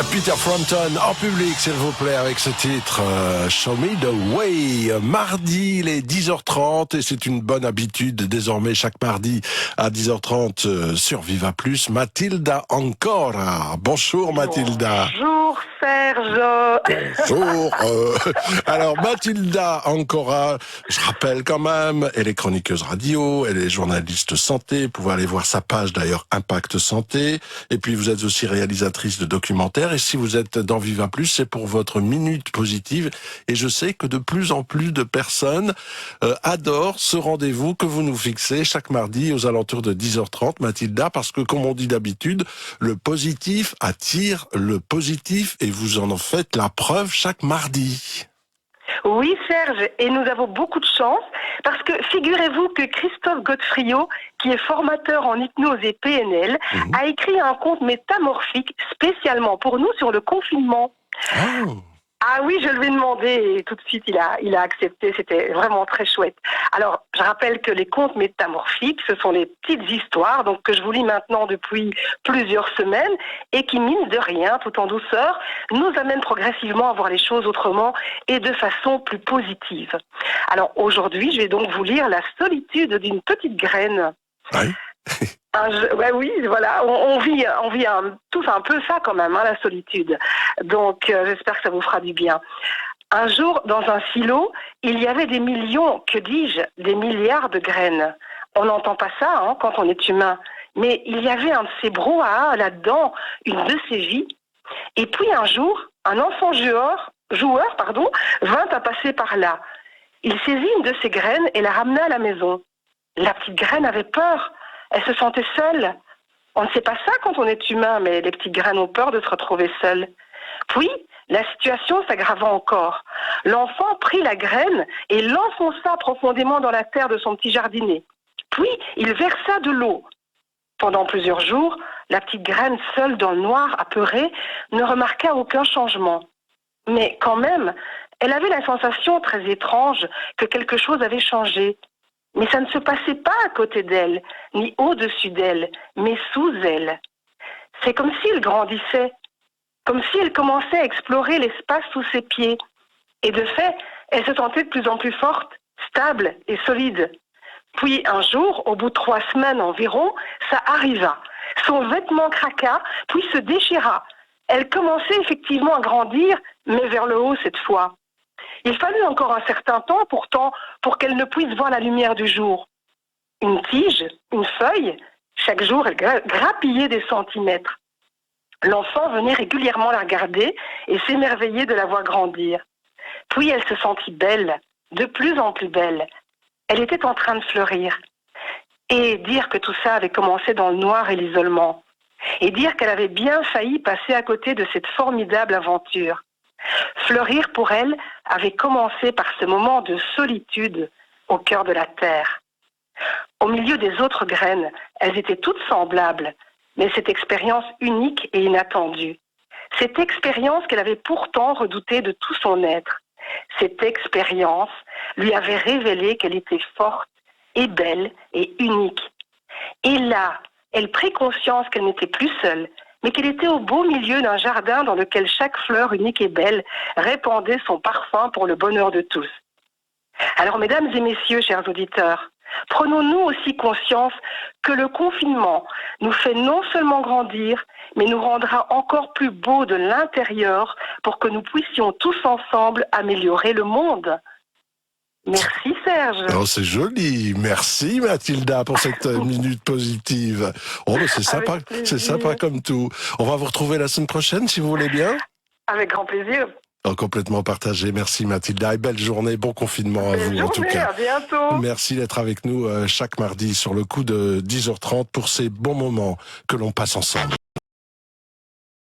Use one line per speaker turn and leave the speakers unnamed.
Peter Frampton en public, s'il vous plaît, avec ce titre Show Me the Way. Mardi, il est 10h30 et c'est une bonne habitude désormais chaque mardi à 10h30 sur Viva Plus. Matilda Ancora. Bonjour Matilda.
Bonjour Serge.
Bonjour. Alors Matilda Ancora, je rappelle quand même, elle est chroniqueuse radio, elle est journaliste santé. Vous pouvez aller voir sa page d'ailleurs Impact Santé. Et puis vous êtes aussi réalisatrice de documentaires. Et si vous êtes dans Viva Plus, c'est pour votre minute positive. Et je sais que de plus en plus de personnes adorent ce rendez-vous que vous nous fixez chaque mardi aux alentours de 10h30, Matilda, parce que comme on dit d'habitude, le positif attire le positif et vous en faites la preuve chaque mardi.
Oui Serge, et nous avons beaucoup de chance parce que figurez-vous que Christophe Godefriot, qui est formateur en hypnose et PNL, a écrit un conte métamorphique spécialement pour nous sur le confinement.
Oh.
Ah oui, je lui ai demandé et tout de suite il a accepté, c'était vraiment très chouette. Alors, je rappelle que les contes métamorphiques, ce sont les petites histoires donc que je vous lis maintenant depuis plusieurs semaines et qui, mine de rien, tout en douceur, nous amènent progressivement à voir les choses autrement et de façon plus positive. Alors aujourd'hui, je vais donc vous lire La solitude d'une petite graine.
Oui.
Oui, voilà, on vit tous un peu ça quand même, la solitude. Donc, j'espère que ça vous fera du bien. Un jour, dans un silo, il y avait des millions, que dis-je, des milliards de graines. On n'entend pas ça quand on est humain. Mais il y avait un de ces brouhahas là-dedans, une de ces vies. Et puis un jour, un enfant joueur, vint à passer par là. Il saisit une de ces graines et la ramena à la maison. La petite graine avait peur. Elle se sentait seule. On ne sait pas ça quand on est humain, mais les petites graines ont peur de se retrouver seules. Puis, la situation s'aggrava encore. L'enfant prit la graine et l'enfonça profondément dans la terre de son petit jardinet. Puis, il versa de l'eau. Pendant plusieurs jours, la petite graine, seule dans le noir, apeurée, ne remarqua aucun changement. Mais quand même, elle avait la sensation très étrange que quelque chose avait changé. Mais ça ne se passait pas à côté d'elle, ni au-dessus d'elle, mais sous elle. C'est comme s'il grandissait, comme si elle commençait à explorer l'espace sous ses pieds. Et de fait, elle se sentait de plus en plus forte, stable et solide. Puis un jour, au bout de 3 semaines environ, ça arriva. Son vêtement craqua, puis se déchira. Elle commençait effectivement à grandir, mais vers le haut cette fois. Il fallut encore un certain temps pourtant pour qu'elle ne puisse voir la lumière du jour. Une tige, une feuille, chaque jour elle grappillait des centimètres. L'enfant venait régulièrement la regarder et s'émerveillait de la voir grandir. Puis elle se sentit belle, de plus en plus belle. Elle était en train de fleurir. Et dire que tout ça avait commencé dans le noir et l'isolement. Et dire qu'elle avait bien failli passer à côté de cette formidable aventure. Fleurir pour elle avait commencé par ce moment de solitude au cœur de la terre. Au milieu des autres graines, elles étaient toutes semblables, mais cette expérience unique et inattendue. Cette expérience qu'elle avait pourtant redoutée de tout son être. Cette expérience lui avait révélé qu'elle était forte et belle et unique. Et là, elle prit conscience qu'elle n'était plus seule, mais qu'elle était au beau milieu d'un jardin dans lequel chaque fleur unique et belle répandait son parfum pour le bonheur de tous. Alors, mesdames et messieurs, chers auditeurs, prenons-nous aussi conscience que le confinement nous fait non seulement grandir, mais nous rendra encore plus beaux de l'intérieur pour que nous puissions tous ensemble améliorer le monde. Merci Serge.
Oh, c'est joli. Merci Matilda pour cette minute positive. Oh, mais c'est sympa comme tout. On va vous retrouver la semaine prochaine si vous voulez bien.
Avec grand plaisir.
Oh, complètement partagé. Merci Matilda et belle journée, bon confinement à vous en tout cas.
À bientôt.
Merci d'être avec nous chaque mardi sur le coup de 10h30 pour ces bons moments que l'on passe ensemble.